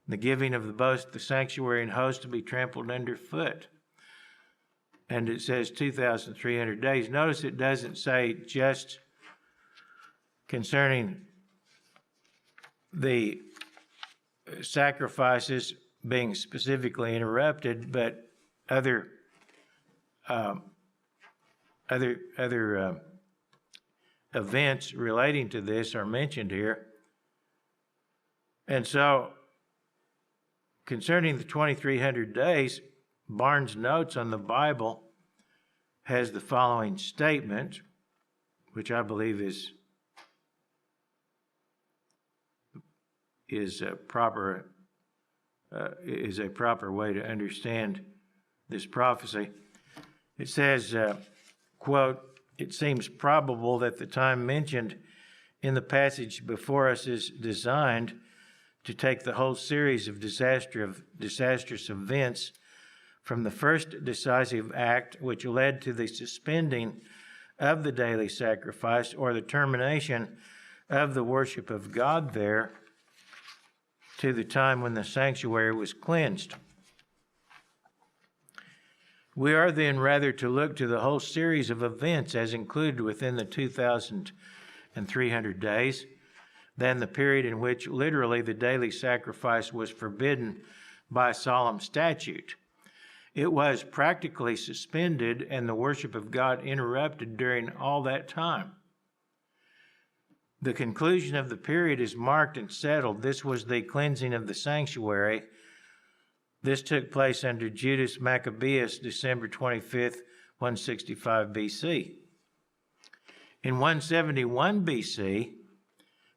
the giving of both the sanctuary and host to be trampled underfoot? And it says 2,300 days. Notice it doesn't say just concerning the sacrifices being specifically interrupted, but other events relating to this are mentioned here. And so, concerning the 2,300 days, Barnes' Notes on the Bible has the following statement, which I believe is a proper way to understand this prophecy. It says, quote, "It seems probable that the time mentioned in the passage before us is designed to take the whole series of disastrous events from the first decisive act which led to the suspending of the daily sacrifice or the termination of the worship of God there to the time when the sanctuary was cleansed. We are then rather to look to the whole series of events as included within the 2,300 days than the period in which literally the daily sacrifice was forbidden by solemn statute. It was practically suspended and the worship of God interrupted during all that time. The conclusion of the period is marked and settled. This was the cleansing of the sanctuary. This took place under Judas Maccabeus, December 25th, 165 BC. In 171 BC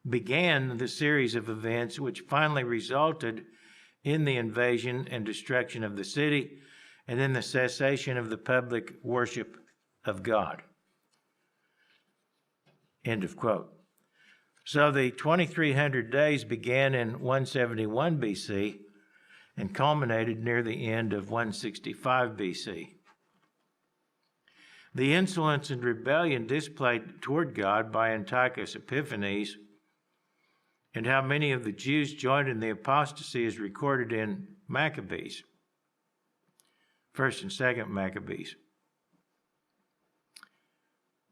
began the series of events which finally resulted in the invasion and destruction of the city and in the cessation of the public worship of God." End of quote. So the 2,300 days began in 171 BC and culminated near the end of 165 BC. The insolence and rebellion displayed toward God by Antiochus Epiphanes and how many of the Jews joined in the apostasy is recorded in Maccabees, 1st and 2nd Maccabees.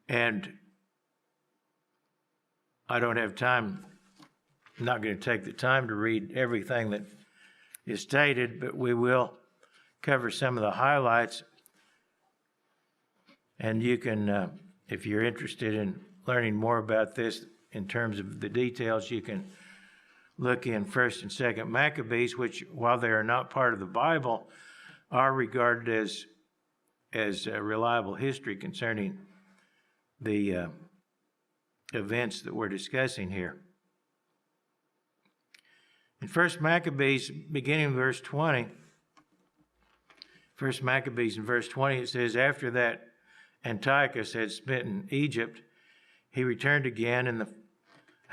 And I don't have time, I'm not going to take the time to read everything that is stated, but we will cover some of the highlights. And you can, if you're interested in learning more about this in terms of the details, you can look in 1st and 2nd Maccabees, which, while they are not part of the Bible, are regarded as reliable history concerning the events that we're discussing here. In 1st Maccabees, beginning in verse 20, 1st Maccabees in verse 20, it says, "After that Antiochus had smitten Egypt, he returned again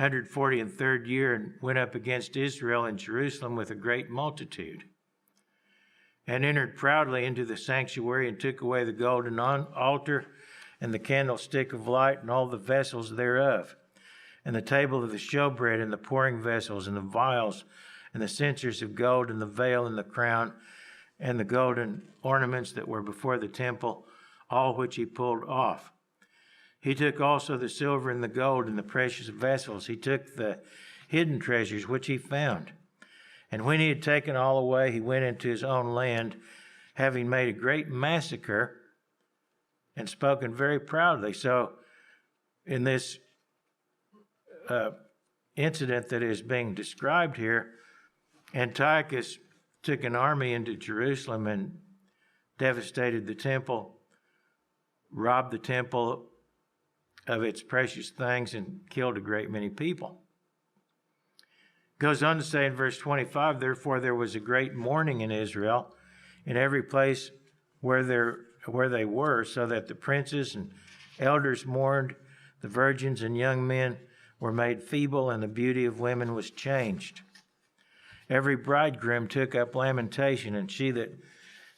143rd year, and went up against Israel in Jerusalem with a great multitude, and entered proudly into the sanctuary, and took away the golden altar, and the candlestick of light, and all the vessels thereof, and the table of the showbread, and the pouring vessels, and the vials, and the censers of gold, and the veil, and the crown, and the golden ornaments that were before the temple, all which he pulled off. He took also the silver and the gold and the precious vessels. He took the hidden treasures which he found. And when he had taken all away, he went into his own land, having made a great massacre and spoken very proudly. So in this incident that is being described here, Antiochus took an army into Jerusalem and devastated the temple, robbed the temple of its precious things, and killed a great many people. Goes on to say in verse 25, therefore there was a great mourning in Israel in every place where they were, so that the princes and elders mourned, the virgins and young men were made feeble, and the beauty of women was changed. Every bridegroom took up lamentation, and she that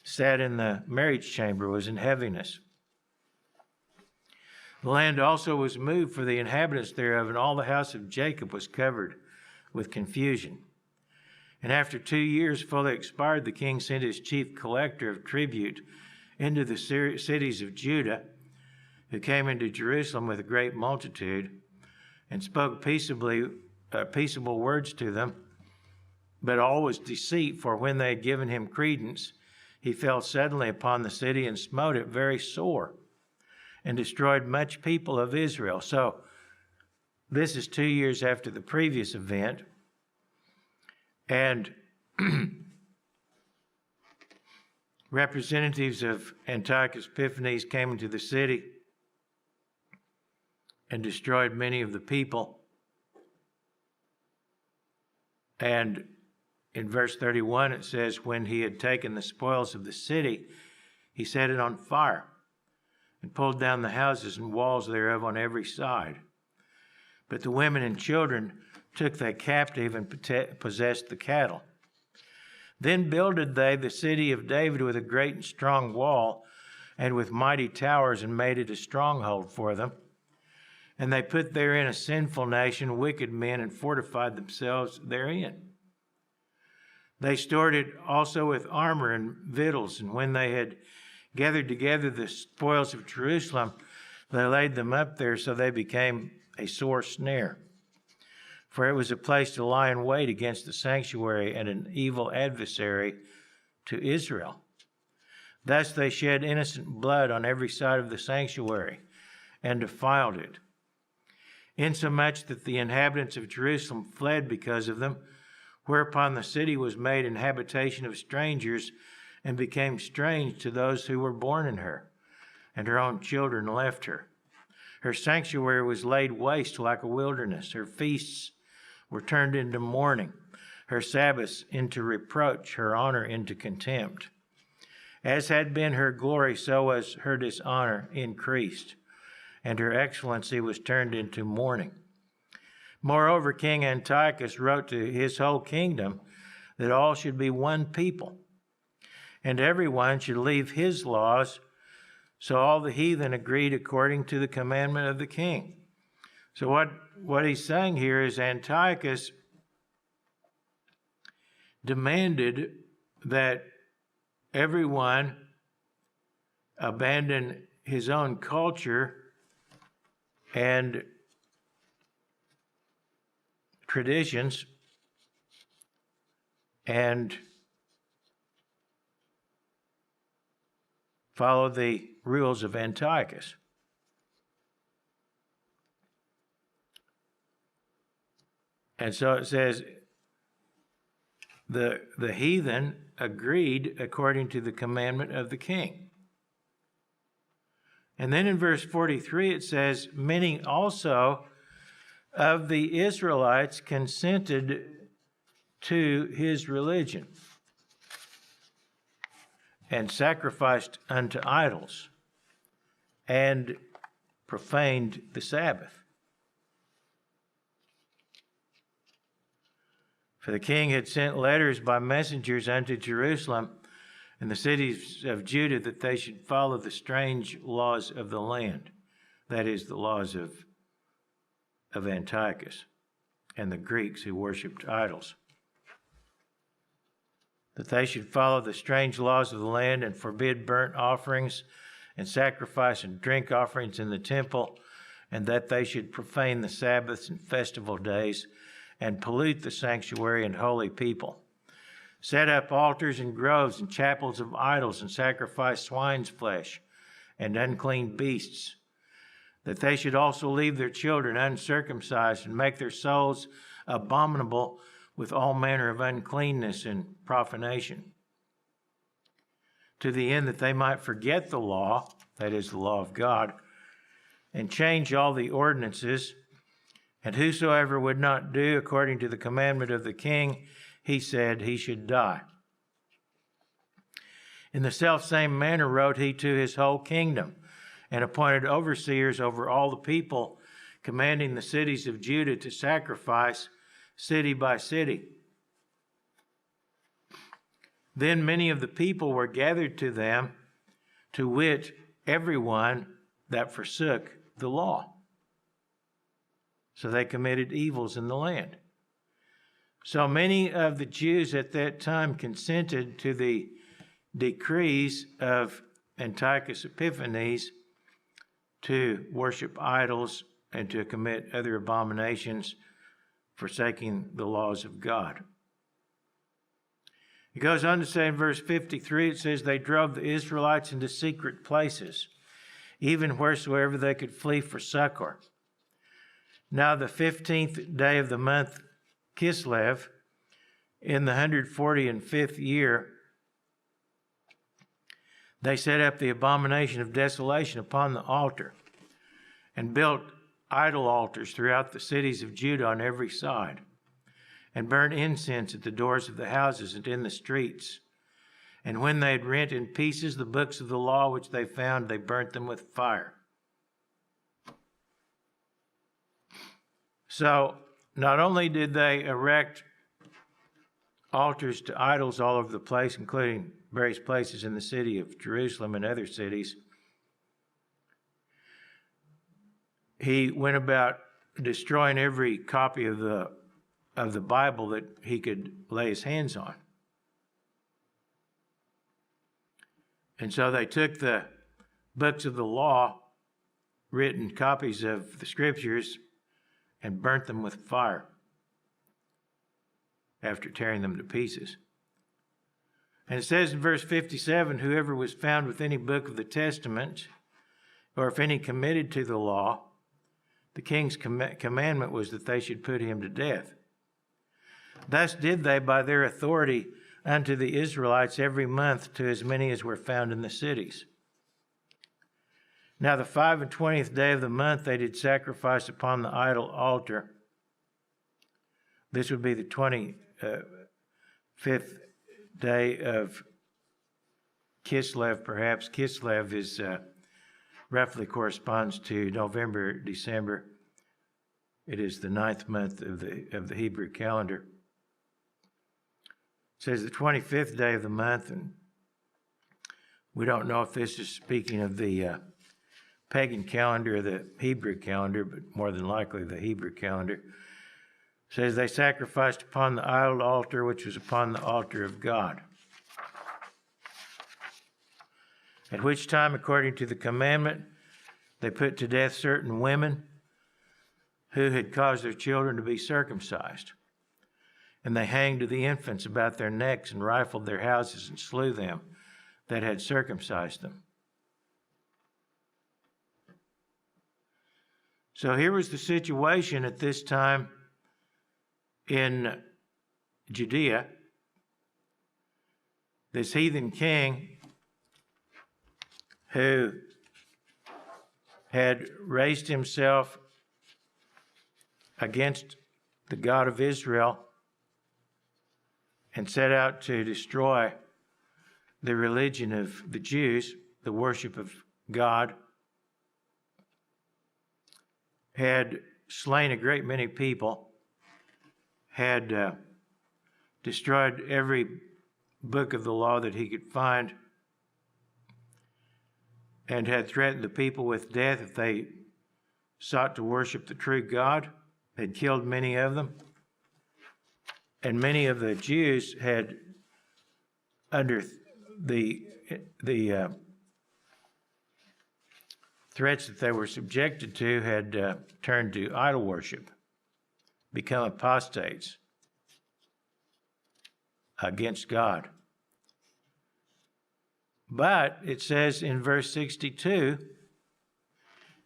sat in the marriage chamber was in heaviness. The land also was moved for the inhabitants thereof, and all the house of Jacob was covered with confusion. And after 2 years fully expired, the king sent his chief collector of tribute into the cities of Judah, who came into Jerusalem with a great multitude, and spoke peaceable words to them. But all was deceit, for when they had given him credence, he fell suddenly upon the city and smote it very sore, and destroyed much people of Israel. So this is 2 years after the previous event. And representatives of Antiochus Epiphanes came into the city and destroyed many of the people. And in verse 31 it says, when he had taken the spoils of the city, he set it on fire, and pulled down the houses and walls thereof on every side. But the women and children took they captive, and possessed the cattle. Then builded they the city of David with a great and strong wall, and with mighty towers, and made it a stronghold for them. And they put therein a sinful nation, wicked men, and fortified themselves therein. They stored it also with armor and victuals, and when they had gathered together the spoils of Jerusalem, they laid them up there, so they became a sore snare. For it was a place to lie in wait against the sanctuary, and an evil adversary to Israel. Thus they shed innocent blood on every side of the sanctuary, and defiled it, insomuch that the inhabitants of Jerusalem fled because of them, whereupon the city was made an habitation of strangers, and became strange to those who were born in her, and her own children left her. Her sanctuary was laid waste like a wilderness. Her feasts were turned into mourning, her Sabbaths into reproach, her honor into contempt. As had been her glory, so was her dishonor increased, and her excellency was turned into mourning. Moreover, King Antiochus wrote to his whole kingdom that all should be one people, and everyone should leave his laws. So all the heathen agreed according to the commandment of the king. So what he's saying here is Antiochus demanded that everyone abandon his own culture and traditions and follow the rules of Antiochus. And so it says the heathen agreed according to the commandment of the king. And then in verse 43 it says, many also of the Israelites consented to his religion, and sacrificed unto idols, and profaned the Sabbath. For the king had sent letters by messengers unto Jerusalem and the cities of Judah that they should follow the strange laws of the land, that is, the laws of Antiochus and the Greeks who worshipped idols, that they should follow the strange laws of the land and forbid burnt offerings and sacrifice and drink offerings in the temple, and that they should profane the Sabbaths and festival days and pollute the sanctuary and holy people, set up altars and groves and chapels of idols, and sacrifice swine's flesh and unclean beasts, that they should also leave their children uncircumcised and make their souls abominable with all manner of uncleanness and profanation, to the end that they might forget the law, that is, the law of God, and change all the ordinances. And whosoever would not do according to the commandment of the king, he said he should die. In the selfsame manner wrote he to his whole kingdom, and appointed overseers over all the people, commanding the cities of Judah to sacrifice city by city. Then many of the people were gathered to them, to wit, everyone that forsook the law. So they committed evils in the land. So many of the Jews at that time consented to the decrees of Antiochus Epiphanes to worship idols and to commit other abominations, forsaking the laws of God. It goes on to say in verse 53, it says, they drove the Israelites into secret places, even wheresoever they could flee for succor. Now the 15th day of the month Kislev, in the 145th year, they set up the abomination of desolation upon the altar, and built idol altars throughout the cities of Judah on every side, and burnt incense at the doors of the houses and in the streets. And when they had rent in pieces the books of the law which they found, they burnt them with fire. So, not only did they erect altars to idols all over the place, including various places in the city of Jerusalem and other cities, he went about destroying every copy of the Bible that he could lay his hands on. And so they took the books of the law, written copies of the scriptures, and burnt them with fire after tearing them to pieces. And it says in verse 57, whoever was found with any book of the testament, or if any committed to the law, the king's commandment was that they should put him to death. Thus did they by their authority unto the Israelites every month, to as many as were found in the cities. Now the 25th day of the month they did sacrifice upon the idol altar. This would be the 25th day of Kislev, perhaps. Kislev is roughly corresponds to November, December. It is the 9th month of the Hebrew calendar. It says the 25th day of the month, and we don't know if this is speaking of the pagan calendar or the Hebrew calendar, but more than likely the Hebrew calendar. It says they sacrificed upon the idol altar, which was upon the altar of God. At which time, according to the commandment, they put to death certain women who had caused their children to be circumcised. And they hanged the infants about their necks and rifled their houses and slew them that had circumcised them. So here was the situation at this time in Judea. This heathen king who had raised himself against the God of Israel and set out to destroy the religion of the Jews, the worship of God, had slain a great many people, had destroyed every book of the law that he could find, and had threatened the people with death if they sought to worship the true God, had killed many of them. And many of the Jews had, under the threats that they were subjected to, had turned to idol worship, become apostates against God. But it says in verse 62,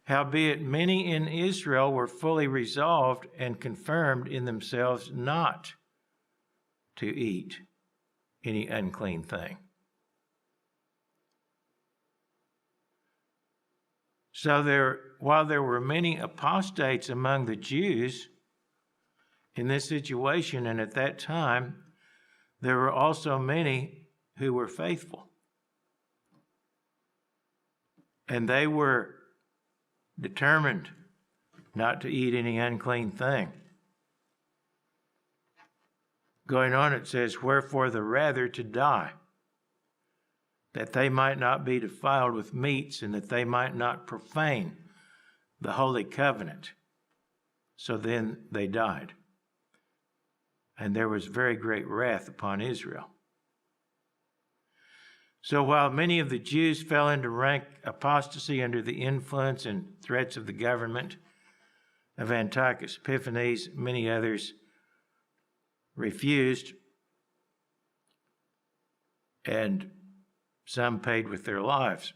howbeit many in Israel were fully resolved and confirmed in themselves not to eat any unclean thing. So while there were many apostates among the Jews in this situation and at that time, there were also many who were faithful. And they were determined not to eat any unclean thing. Going on, it says, wherefore the rather to die, that they might not be defiled with meats, and that they might not profane the holy covenant. So then they died. And there was very great wrath upon Israel. So while many of the Jews fell into rank apostasy under the influence and threats of the government of Antiochus Epiphanes, many others refused, and some paid with their lives.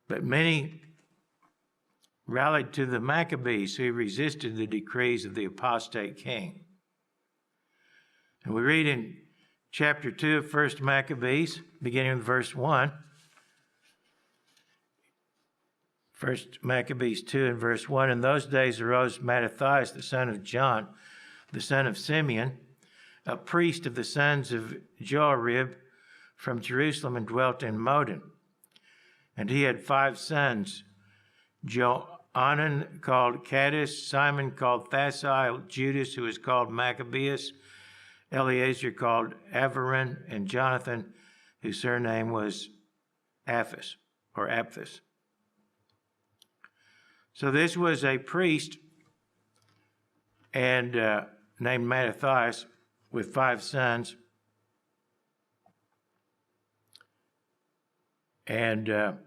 But many rallied to the Maccabees, who resisted the decrees of the apostate king. And we read in chapter 2 of 1 Maccabees, beginning with verse 1. 1 Maccabees 2 and verse 1. In those days arose Mattathias, the son of John, the son of Simeon, a priest of the sons of Joarib from Jerusalem, and dwelt in Modin. And he had 5 sons, Johanan called Caddis, Simon called Thasai, Judas, who is called Maccabeus, Eleazar called Avaran, and Jonathan, whose surname was Aphis, or Aphthis. So this was a priest and named Mattathias with 5 sons. And the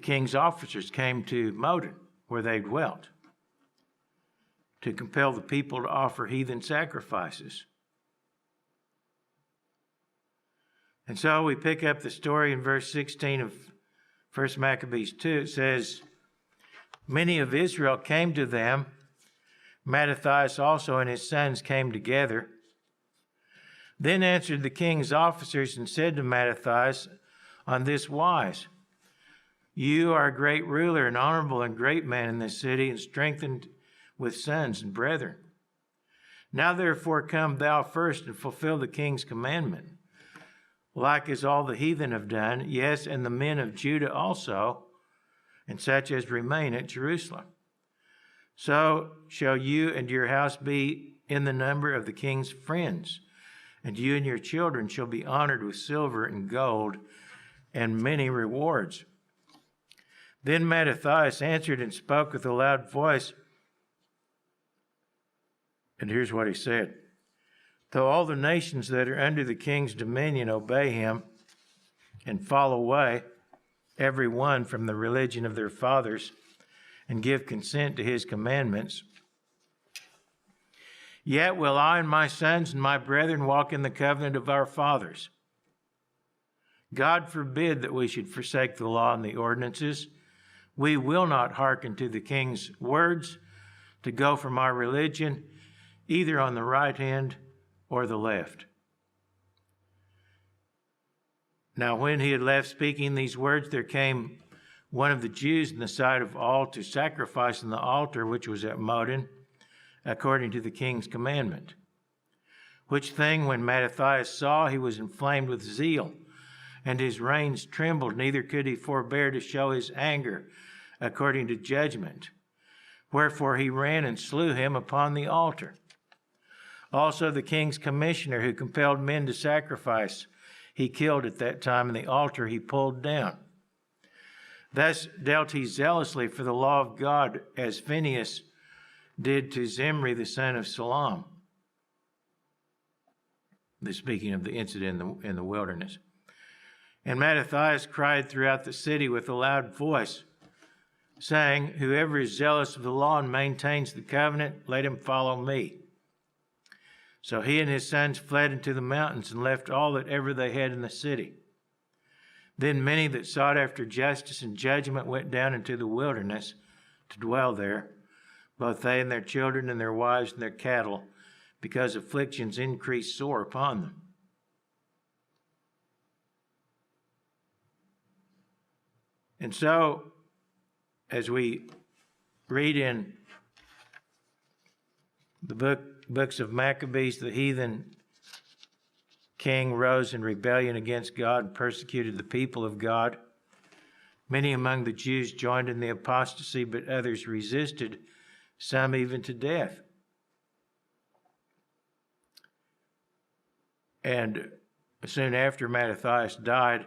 king's officers came to Modin, where they dwelt, to compel the people to offer heathen sacrifices. And so we pick up the story in verse 16 of 1 Maccabees 2. It says, many of Israel came to them. Mattathias also and his sons came together. Then answered the king's officers and said to Mattathias on this wise, you are a great ruler and honorable and great man in this city, and strengthened with sons and brethren. Now therefore come thou first and fulfill the king's commandment, like as all the heathen have done, yes, and the men of Judah also, and such as remain at Jerusalem. So shall you and your house be in the number of the king's friends, and you and your children shall be honored with silver and gold and many rewards. Then Mattathias answered and spoke with a loud voice. And here's what he said. Though all the nations that are under the king's dominion obey him and fall away, every one from the religion of their fathers, and give consent to his commandments, yet will I and my sons and my brethren walk in the covenant of our fathers. God forbid that we should forsake the law and the ordinances. We will not hearken to the king's words to go from our religion, either on the right hand or the left. Now when he had left speaking these words, there came one of the Jews in the sight of all to sacrifice on the altar which was at Modin, according to the king's commandment. Which thing when Mattathias saw, he was inflamed with zeal, and his reins trembled, neither could he forbear to show his anger according to judgment. Wherefore he ran and slew him upon the altar. Also the king's commissioner who compelled men to sacrifice, he killed at that time, and the altar he pulled down. Thus dealt he zealously for the law of God, as Phinehas did to Zimri the son of Salam. This speaking of the incident in the wilderness. And Mattathias cried throughout the city with a loud voice, saying, whoever is zealous of the law and maintains the covenant, let him follow me. So he and his sons fled into the mountains and left all that ever they had in the city. Then many that sought after justice and judgment went down into the wilderness to dwell there, both they and their children and their wives and their cattle, because afflictions increased sore upon them. And so, as we read in the books of Maccabees, the heathen king rose in rebellion against God and persecuted the people of God. Many among the Jews joined in the apostasy, but others resisted, some even to death. And soon after, Mattathias died,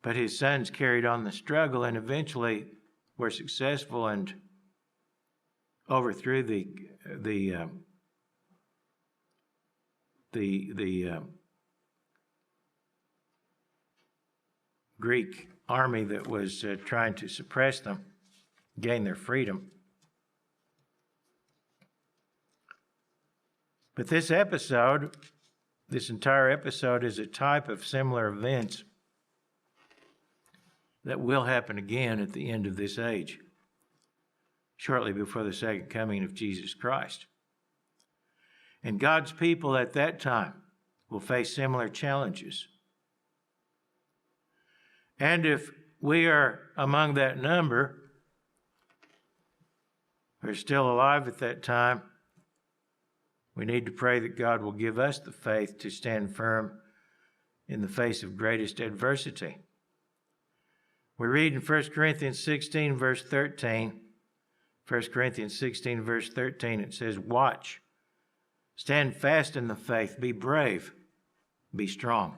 but his sons carried on the struggle and eventually were successful and overthrew the Greek army that was trying to suppress them, gain their freedom. But this episode, this entire episode, is a type of similar events that will happen again at the end of this age, shortly before the second coming of Jesus Christ. And God's people at that time will face similar challenges. And if we are among that number, who are still alive at that time, we need to pray that God will give us the faith to stand firm in the face of greatest adversity. We read in 1 Corinthians 16, verse 13, 1 Corinthians 16, verse 13, it says, watch, stand fast in the faith, be brave, be strong.